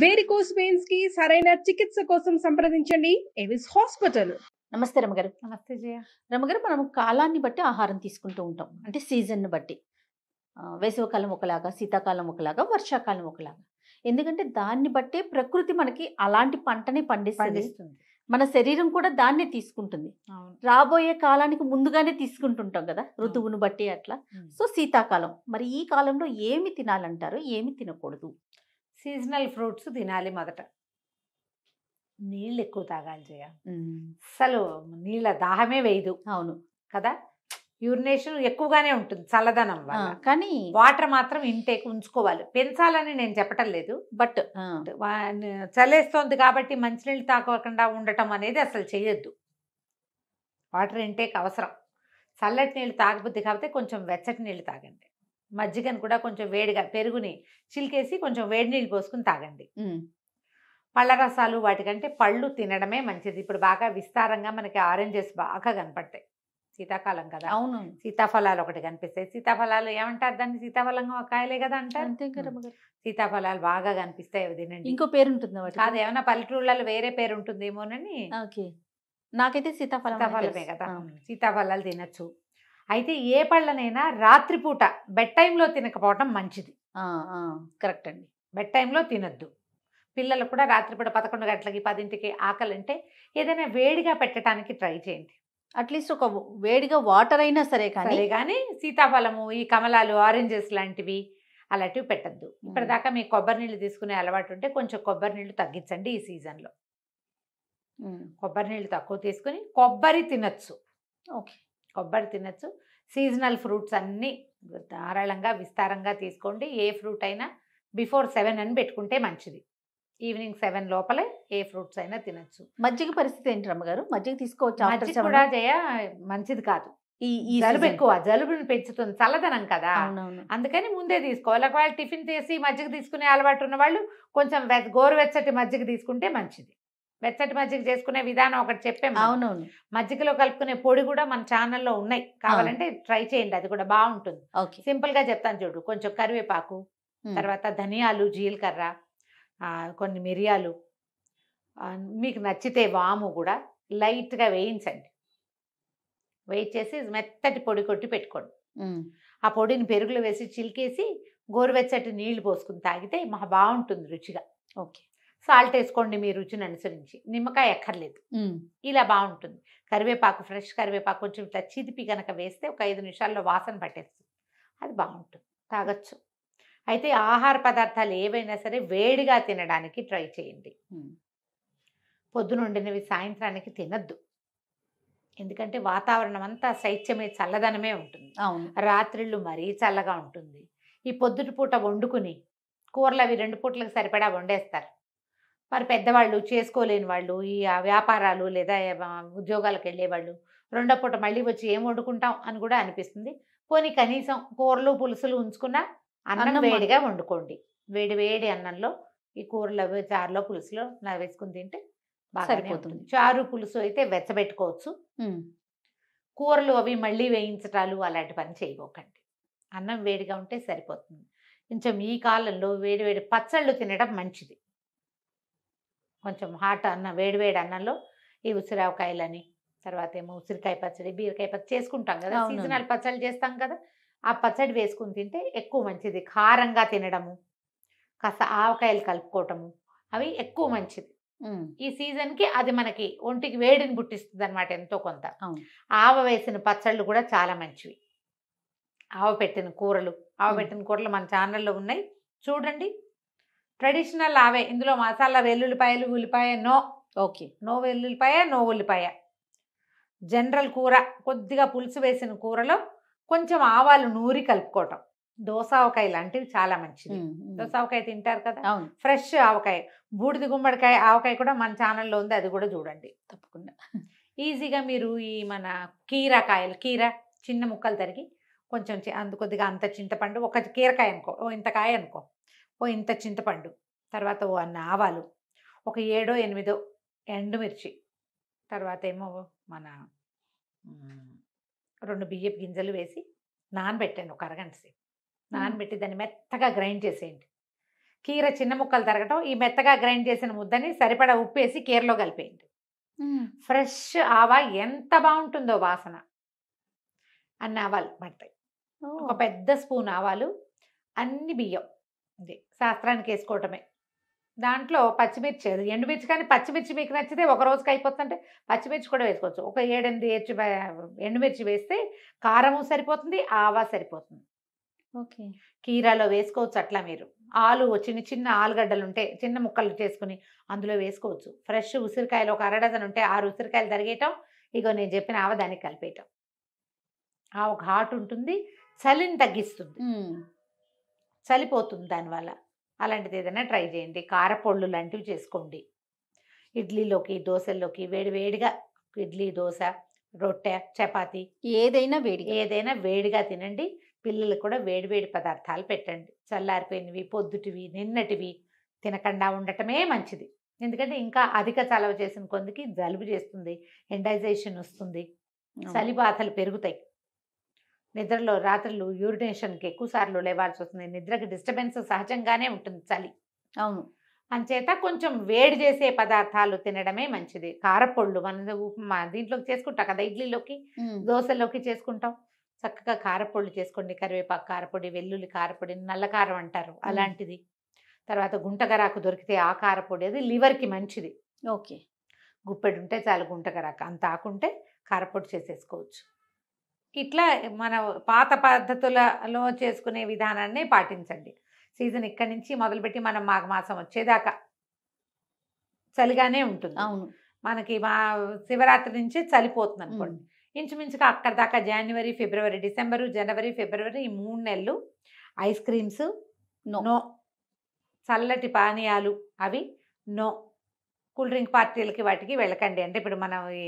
Varicose veins కి సరైన చికిత్స కోసం సంప్రదించండి ఎవిస్ హాస్పిటల్. నమస్తే రమగారు. నమస్తే జయ. రమగారు, మనం కాలాన్ని బట్టి ఆహారం తీసుకుంటూ ఉంటాం, అంటే సీజన్ని బట్టి. వేసవికాలం ఒకలాగా, శీతాకాలం ఒకలాగా, వర్షాకాలం ఒకలాగా. ఎందుకంటే దాన్ని బట్టే ప్రకృతి మనకి అలాంటి పంటని పండిస్తుంది. మన శరీరం కూడా దాన్నే తీసుకుంటుంది. రాబోయే కాలానికి ముందుగానే తీసుకుంటుంటాం కదా, ఋతువును బట్టి అట్లా. సో శీతాకాలం, మరి ఈ కాలంలో ఏమి తినాలంటారు, ఏమి తినకూడదు? సీజనల్ ఫ్రూట్స్ తినాలి. మొదట నీళ్ళు ఎక్కువ తాగాలి జయ. అసలు నీళ్ళ దాహమే వేయదు. అవును కదా, యూరినేషన్ ఎక్కువగానే ఉంటుంది చల్లదనం వల్ల. కానీ వాటర్ మాత్రం ఇంటేక్ ఉంచుకోవాలి. పెంచాలని నేను చెప్పటం లేదు, బట్ చల్లేస్తోంది కాబట్టి మంచినీళ్ళు తాగకుండా ఉండటం అనేది అసలు చేయొద్దు. వాటర్ ఇంటేక్ అవసరం. చల్లటి నీళ్ళు తాగబుద్ది కాబట్టి కొంచెం వెచ్చటి నీళ్ళు తాగండి. మజ్జిగను కూడా కొంచెం వేడిగా, పెరుగుని చిలికేసి కొంచెం వేడి నీళ్ళు పోసుకుని తాగండి. పళ్ళ రసాలు వాటికంటే పళ్ళు తినడమే మంచిది. ఇప్పుడు బాగా విస్తారంగా మనకి ఆరెంజెస్ బాగా కనపడతాయి, శీతాకాలం కదా. అవును, సీతాఫలాలు ఒకటి కనిపిస్తాయి. సీతాఫలాలు ఏమంటారు దాన్ని? సీతాఫలంగా కాయలే కదా అంటారు. సీతాఫలాలు బాగా కనిపిస్తాయి, అవి తినండి. ఇంకో పేరు ఉంటుంది కాదు, ఏమన్నా పల్లెటూళ్ళలో వేరే పేరు ఉంటుందేమోనని. ఓకే, నాకైతే సీతాఫలమే కదా. సీతాఫలాలు తినచ్చు. అయితే ఏ పళ్ళనైనా రాత్రిపూట బెడ్ టైంలో తినకపోవటం మంచిది. కరెక్ట్ అండి, బెడ్ టైంలో తినద్దు. పిల్లలు కూడా రాత్రిపూట 11 గంటలకి 10ంటికి ఆకలి అంటే ఏదైనా వేడిగా పెట్టడానికి ట్రై చేయండి. అట్లీస్ట్ ఒక వేడిగా వాటర్ అయినా సరే కానీ సీతాఫలము, ఈ కమలాలు, ఆరెంజెస్ లాంటివి అలాంటివి పెట్టద్దు. ఇప్పటిదాకా మీకు కొబ్బరి నీళ్ళు తీసుకునే అలవాటు ఉంటే కొంచెం కొబ్బరి నీళ్ళు తగ్గించండి. ఈ సీజన్లో కొబ్బరి నీళ్ళు తక్కువ తీసుకుని కొబ్బరి తినచ్చు. ఓకే, కొబ్బరి తినచ్చు. సీజనల్ ఫ్రూట్స్ అన్నీ ధారాళంగా విస్తారంగా తీసుకోండి. ఏ ఫ్రూట్ అయినా బిఫోర్ 7 అని పెట్టుకుంటే మంచిది. ఈవినింగ్ 7 లోపలే ఏ ఫ్రూట్స్ అయినా తినచ్చు. మజ్జిగ పరిస్థితి ఏంటి రమ్మగారు? మజ్జిగ తీసుకోవచ్చు? మజ్జిగ కూడా జయ మంచిది కాదు. జలుబు ఎక్కువ, జలుబుని పెంచుతుంది, చల్లదనం కదా. అందుకని ముందే తీసుకోవాలి. ఒకవేళ టిఫిన్ చేసి మజ్జిగ తీసుకునే అలవాటు ఉన్న వాళ్ళు కొంచెం గోరువెచ్చటి మజ్జిగ తీసుకుంటే మంచిది. వెచ్చటి మజ్జిగ చేసుకునే విధానం ఒకటి చెప్పాము. అవునవును, మజ్జిగలో కలుపుకునే పొడి కూడా మన ఛానల్లో ఉన్నాయి, కావాలంటే ట్రై చేయండి, అది కూడా బాగుంటుంది. సింపుల్ గా చెప్తాను చూడు. కొంచెం కరివేపాకు, తర్వాత ధనియాలు, జీలకర్ర, కొన్ని మిరియాలు, మీకు నచ్చితే వాము కూడా లైట్గా వేయించండి. వేయించేసి మెత్తటి పొడి కొట్టి పెట్టుకోండి. ఆ పొడిని పెరుగులో వేసి చిలికేసి గోరువెచ్చటి నీళ్లు పోసుకుని తాగితే మహా బాగుంటుంది రుచిగా. ఓకే, సాల్ట్ వేసుకోండి మీ రుచిని అనుసరించి, నిమ్మకాయ ఎక్కర్లేదు. ఇలా బాగుంటుంది. కరివేపాకు, ఫ్రెష్ కరివేపాకు కొంచెం ఇట్లా చిదిపి కనుక వేస్తే ఒక 5 నిమిషాల్లో వాసన పట్టేస్తుంది, అది బాగుంటుంది, తాగొచ్చు. అయితే ఆహార పదార్థాలు ఏవైనా సరే వేడిగా తినడానికి ట్రై చేయండి. పొద్దున వండినవి సాయంత్రానికి తినద్దు. ఎందుకంటే వాతావరణం అంతా శైత్యమే, చల్లదనమే ఉంటుంది. రాత్రిళ్ళు మరీ చల్లగా ఉంటుంది. ఈ పొద్దుటి పూట వండుకుని కూరలు అవి 2 పూటలకు సరిపడా వండేస్తారు. మరి పెద్దవాళ్ళు, చేసుకోలేని వాళ్ళు, ఈ వ్యాపారాలు లేదా ఉద్యోగాలకు వెళ్ళేవాళ్ళు రెండో పూట మళ్ళీ వచ్చి ఏం వండుకుంటాం అని కూడా అనిపిస్తుంది. పోనీ కనీసం కూరలు పులుసులు ఉంచుకున్నా అన్నం వేడిగా వండుకోండి. వేడి వేడి అన్నంలో ఈ కూరలు అవి చారులో పులుసులో వేసుకుని తింటే బాగా సరిపోతుంది. చారు పులుసు అయితే వెచ్చబెట్టుకోవచ్చు. కూరలు అవి మళ్ళీ వేయించటాలు అలాంటి పని చేయబోకండి. అన్నం వేడిగా ఉంటే సరిపోతుంది. కొంచెం ఈ కాలంలో వేడి వేడి పచ్చళ్ళు తినడం మంచిది. కొంచెం హాట్ అన్నం, వేడివేడి అన్నంలో ఈ ఉసిరావకాయలని, తర్వాత ఏమో ఉసిరికాయ పచ్చడి, బీరకాయ పచ్చడి చేసుకుంటాం కదా, సీజనల్ పచ్చళ్ళు చేస్తాం కదా, ఆ పచ్చడి వేసుకుని తింటే ఎక్కువ మంచిది. కారంగా తినడము, కాస్త ఆవకాయలు కలుపుకోవటము, అవి ఎక్కువ మంచిది. ఈ సీజన్కి అది మనకి ఒంటికి వేడిని పుట్టిస్తుంది అనమాట ఎంతో కొంత. ఆవ వేసిన పచ్చళ్ళు కూడా చాలా మంచివి. ఆవ పెట్టిన కూరలు మన ఛానల్లో ఉన్నాయి, చూడండి. ట్రెడిషనల్ ఆవే. ఇందులో మసాలా వెల్లుల్లిపాయలు, ఉల్లిపాయ నో వెల్లుల్లిపాయ, నో ఉల్లిపాయ. జనరల్ కూర, కొద్దిగా పులుసు వేసిన కూరలో కొంచెం ఆవాలు నూరి కలుపుకోవటం. దోసావకాయ లాంటివి చాలా మంచిది. దోసావకాయ తింటారు కదా, ఫ్రెష్ ఆవకాయ. బూడిద గుమ్మడికాయ ఆవకాయ కూడా మన ఛానల్లో ఉంది, అది కూడా చూడండి తప్పకుండా. ఈజీగా మీరు ఈ మన కీర చిన్న ముక్కలు తరిగి కొంచెం కొద్దిగా అంత చింతపండు, ఒక కీరకాయ అనుకో, ఇంత కాయ అనుకో, ఇంత చింతపండు, తర్వాత అన్న ఆవాలు, ఒక 7-8 ఎండుమిర్చి, తర్వాత ఏమో మన 2 బియ్యపు గింజలు వేసి నానబెట్టండి. ఒక అరగంట సేపు నానబెట్టి దాన్ని మెత్తగా గ్రైండ్ చేసేయండి. కీర చిన్న ముక్కలు తరగటం, ఈ మెత్తగా గ్రైండ్ చేసిన ముద్దని సరిపడా ఉప్పేసి కీరలో కలిపేయండి. ఫ్రెష్ ఆవా ఎంత బాగుంటుందో వాసన. అన్ని ఆవాలు పడతాయి, ఒక పెద్ద స్పూన్ ఆవాలు, అన్ని బియ్యం, ఇది శాస్త్రానికి వేసుకోవటమే. దాంట్లో పచ్చిమిర్చి, ఎండుమిర్చి కానీ పచ్చిమిర్చి మీకు నచ్చితే ఒక రోజుకి అయిపోతుందంటే పచ్చిమిర్చి కూడా వేసుకోవచ్చు. ఒక 7-8 ఎండుమిర్చి వేస్తే కారము సరిపోతుంది, ఆవా సరిపోతుంది. ఓకే. కీరాలో వేసుకోవచ్చు. అట్లా మీరు ఆలు చిన్న చిన్న ఆలుగడ్డలు ఉంటే చిన్న ముక్కలు చేసుకుని అందులో వేసుకోవచ్చు. ఫ్రెష్ ఉసిరికాయలు ఒక 1 డజన్ ఉంటే 6 ఉసిరికాయలు తరిగేయటం, ఇగో నేను చెప్పిన ఆవ దానికి కలిపేయటం. ఆ ఒక ఘాటు ఉంటుంది, చలిని తగ్గిస్తుంది, చలిపోతుంది దానివల్ల. అలాంటిది ఏదైనా ట్రై చేయండి. కారపొళ్ళు లాంటివి చేసుకోండి. ఇడ్లీలోకి, దోశల్లోకి వేడివేడిగా ఇడ్లీ, దోశ, రొట్టె, చపాతి ఏదైనా వేడిగా తినండి. పిల్లలకు కూడా వేడివేడి పదార్థాలు పెట్టండి. చల్లారిపోయినవి, పొద్దుటివి, నిన్నటివి తినకుండా ఉండటమే మంచిది. ఎందుకంటే ఇంకా అధిక చలవ చేసిన కొందికి జలుబు చేస్తుంది, ఎండైజేషన్ వస్తుంది, చలి బాధలు పెరుగుతాయి. నిద్రలో రాత్రులు యూరినేషన్కి ఎక్కువసార్లు లేవాల్సి వస్తుంది. నిద్రకి డిస్టర్బెన్స్ సహజంగానే ఉంటుంది చలి. అవును. అంచేత కొంచెం వేడి చేసే పదార్థాలు తినడమే మంచిది. కారపొళ్ళు మన ఉప్మా దీంట్లోకి చేసుకుంటాం కదా, ఇడ్లీలోకి, దోశలోకి చేసుకుంటాం. చక్కగా కారపొళ్ళు చేసుకోండి. కరివేపాకు కారపొడి, వెల్లుల్లి కారపొడి, నల్ల కారం అంటారు అలాంటిది. తర్వాత గుంటగరాకు దొరికితే ఆ కారపొడి, అది లివర్కి మంచిది. ఓకే. గుప్పెడు ఉంటే చాలు గుంటగరాకు, అంత ఆకుంటే కారపొడి చేసేసుకోవచ్చు. ఇట్లా మన పాత పద్ధతులలో చేసుకునే విధానాన్ని పాటించండి. సీజన్ ఇక్కడి నుంచి మొదలుపెట్టి మనం మాఘమాసం వచ్చేదాకా చలిగానే ఉంటుంది. అవును. మనకి మా శివరాత్రి నుంచి చలిపోతుంది అనుకోండి. ఇంచుమించుగా అక్కడ దాకా జనవరి, ఫిబ్రవరి, డిసెంబరు, జనవరి, ఫిబ్రవరి, ఈ 3 నెలలు ఐస్ క్రీమ్స్ నో, చల్లటి పానీయాలు అవి నో, కూల్ డ్రింక్ పార్టీలకి వాటికి వెళ్ళకండి. అంటే ఇప్పుడు మనం ఈ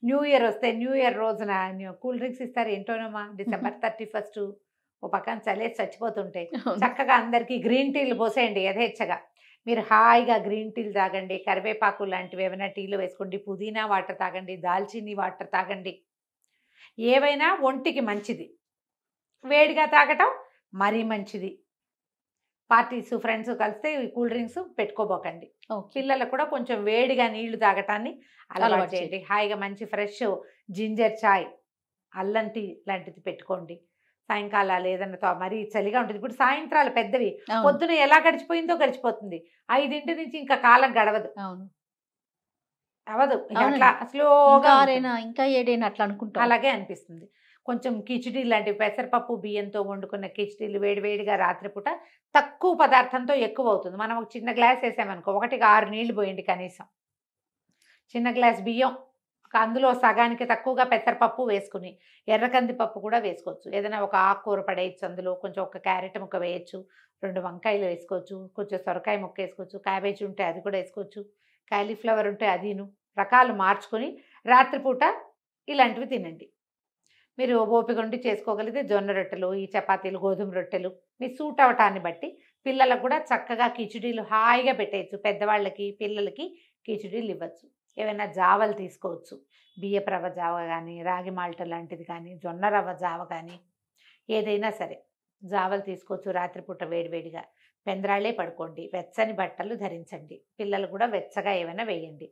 న్యూ ఇయర్ వస్తే న్యూ ఇయర్ రోజున కూల్ డ్రింక్స్ ఇస్తారు ఏంటోనమ్మా, December 31 ఓ పక్కన చలేసి చచ్చిపోతుంటాయి. చక్కగా అందరికీ గ్రీన్ టీలు పోసేయండి యథేచ్ఛగా. మీరు హాయిగా గ్రీన్ టీలు తాగండి, కరివేపాకు లాంటివి ఏమైనా టీలో వేసుకోండి, పుదీనా వాటర్ తాగండి, దాల్చిని వాటర్ తాగండి. ఏవైనా ఒంటికి మంచిది. వేడిగా తాగటం మరీ మంచిది. పార్టీస్, ఫ్రెండ్స్ కలిస్తే కూల్ డ్రింక్స్ పెట్టుకోబోకండి. పిల్లలకు కూడా కొంచెం వేడిగా నీళ్లు తాగటాన్ని అలవాటు చేయండి. హాయిగా మంచి ఫ్రెష్ జింజర్ చాయ్, అల్లం టీ లాంటిది పెట్టుకోండి. సాయంకాలాలు ఏదన్నా మరీ చలిగా ఉంటుంది. ఇప్పుడు సాయంత్రాలు పెద్దవి, పొద్దున ఎలా గడిచిపోయిందో గడిచిపోతుంది. 5 నుంచి ఇంకా కాలం గడవదు, అవదు, అట్లా స్లోగా ఇంకా ఏడైనా అట్లా అనుకుంటా, అలాగే అనిపిస్తుంది. కొంచెం కిచిడి లాంటివి, పెసరపప్పు బియ్యంతో వండుకున్న కిచిడీలు వేడివేడిగా రాత్రిపూట తక్కువ పదార్థంతో ఎక్కువ అవుతుంది. మనం ఒక చిన్న గ్లాస్ వేసామనుకో, 1కి 6 నీళ్లు పోయండి కనీసం. చిన్న గ్లాస్ బియ్యం, అందులో సగానికి తక్కువగా పెసరపప్పు వేసుకుని, ఎర్రకంది పప్పు కూడా వేసుకోవచ్చు. ఏదైనా ఒక ఆకుకూర పడేయచ్చు, అందులో కొంచెం ఒక క్యారెట్ ముక్క వేయచ్చు, 2 వంకాయలు వేసుకోవచ్చు, కొంచెం సొరకాయ ముక్క వేసుకోవచ్చు, క్యాబేజీ ఉంటే అది కూడా వేసుకోవచ్చు, కాలీఫ్లవర్ ఉంటే అదిను, రకాలు మార్చుకొని రాత్రిపూట ఇలాంటివి తినండి. మీరు ఓపిక ఉండి చేసుకోగలిగితే జొన్న రొట్టెలు, ఈ చపాతీలు, గోధుమ రొట్టెలు మీ సూట్ అవటాన్ని బట్టి పిల్లలకు కూడా చక్కగా కిచిడీలు హాయిగా పెట్టేయచ్చు. పెద్దవాళ్ళకి, పిల్లలకి కిచిడీలు ఇవ్వచ్చు. ఏమైనా జావలు తీసుకోవచ్చు, బియ్యపు రవ్వ జావ కానీ, రాగి మాల్ట లాంటిది కానీ, జొన్న రవ్వ జావ కానీ, ఏదైనా సరే జావలు తీసుకోవచ్చు. రాత్రిపూట వేడివేడిగా పెందరాళ్ళే పడుకోండి, వెచ్చని బట్టలు ధరించండి. పిల్లలు కూడా వెచ్చగా ఏమైనా వేయండి.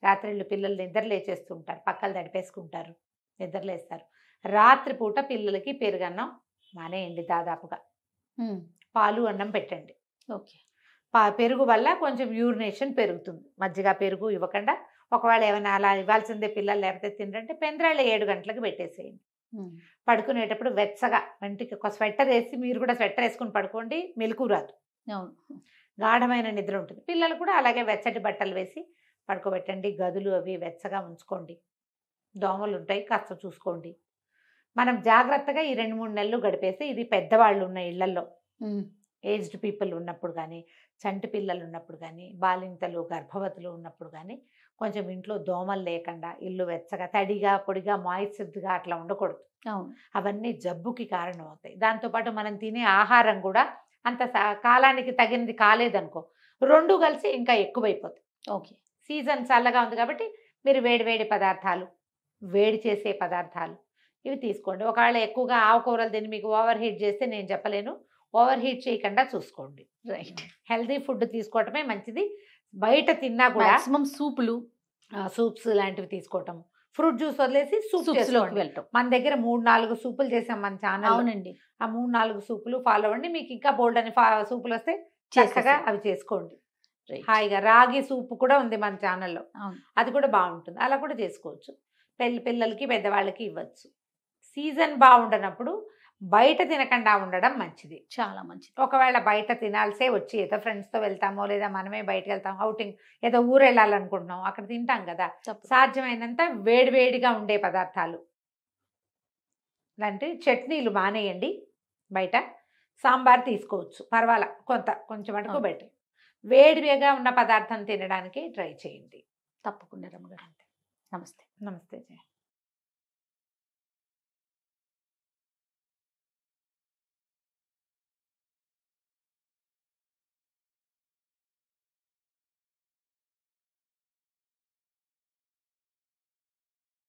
రాత్రిళ్ళు పిల్లలు నిద్ర లేచేస్తుంటారు, పక్కలు తడిపేసుకుంటారు, నిద్రలేస్తారు. రాత్రిపూట పిల్లలకి పెరుగన్నం మానేయండి దాదాపుగా. పాలు అన్నం పెట్టండి. ఓకే. పెరుగు వల్ల కొంచెం యూరినేషన్ పెరుగుతుంది. మజ్జిగ పెరుగు ఇవ్వకుండా, ఒకవేళ ఏమైనా అలా ఇవ్వాల్సిందే పిల్లలు లేకపోతే తినరంటే పెందరాళ్ళు 7 గంటలకు పెట్టేసేయండి. పడుకునేటప్పుడు వెచ్చగా వంటికి ఒక స్వెట్టర్ వేసి, మీరు కూడా స్వెట్టర్ వేసుకుని పడుకోండి, మెలకు రాదు, గాఢమైన నిద్ర ఉంటుంది. పిల్లలు కూడా అలాగే వెచ్చటి బట్టలు వేసి పడుకోబెట్టండి. గదులు అవి వెచ్చగా ఉంచుకోండి. దోమలు ఉంటాయి, కాస్త చూసుకోండి. మనం జాగ్రత్తగా ఈ 2-3 నెలలు గడిపేస్తే, ఇది పెద్దవాళ్ళు ఉన్న ఇళ్లలో, ఏజ్డ్ పీపుల్ ఉన్నప్పుడు కానీ, చంటి పిల్లలు ఉన్నప్పుడు కానీ, బాలింతలు, గర్భవతులు ఉన్నప్పుడు కానీ, కొంచెం ఇంట్లో దోమలు లేకుండా, ఇల్లు వెచ్చగా, తడిగా, పొడిగా, మాయిశ్చర్గా అట్లా ఉండకూడదు. అవన్నీ జబ్బుకి కారణం అవుతాయి. దాంతోపాటు మనం తినే ఆహారం కూడా అంత కాలానికి తగినది కాలేదనుకో, 2 కలిసి ఇంకా ఎక్కువైపోతాయి. ఓకే. సీజన్ చల్లగా ఉంది కాబట్టి మీరు వేడి పదార్థాలు, వేడి చేసే పదార్థాలు ఇవి తీసుకోండి. ఒకవేళ ఎక్కువగా ఆకుకూరలు తిని మీకు ఓవర్ హీట్ చేస్తే నేను చెప్పలేను, ఓవర్ హీట్ చేయకుండా చూసుకోండి. రైట్. హెల్తీ ఫుడ్ తీసుకోవటమే మంచిది. బయట తిన్నా కూడా మాక్సిమం సూపులు, సూప్స్ లాంటివి తీసుకోవటం, ఫ్రూట్ జ్యూస్ వదిలేసి సూప్ సూప్స్లోకి చేసుకోండి. వెళ్ళటం. మన దగ్గర 3-4 సూపులు చేసాం మన ఛానల్. అవునండి, ఆ 3-4 సూపులు ఫాలో అవ్వండి. మీకు ఇంకా బోల్డ్ అని సూపులు వస్తే చక్కగా అవి చేసుకోండి. రైట్. హాయిగా రాగి సూప్ కూడా ఉంది మన ఛానల్లో, అవును. అది కూడా బాగుంటుంది. అలా కూడా చేసుకోవచ్చు. పిల్లలకి పెద్దవాళ్ళకి ఇవ్వచ్చు. సీజన్ బాగుండనప్పుడు బయట తినకుండా ఉండడం మంచిది. చాలా మంచిది. ఒకవేళ బయట తినాల్సే వచ్చి ఏదో ఫ్రెండ్స్తో వెళ్తామో లేదా మనమే బయటకు వెళ్తాం, అవుటింగ్ ఏదో ఊరు వెళ్ళాలనుకుంటున్నాం, అక్కడ తింటాం కదా. తప్పు. సాధ్యమైనంత వేడివేడిగా ఉండే పదార్థాలు లాంటి చట్నీలు మానేయండి. బయట సాంబార్ తీసుకోవచ్చు, పర్వాలా, కొంచెం మటుకు అవును. బెటర్. వేడివేగా ఉన్న పదార్థం తినడానికి ట్రై చేయండి. తప్పకుండా రమ్మగారు. నమస్తే. నమస్తే జయ.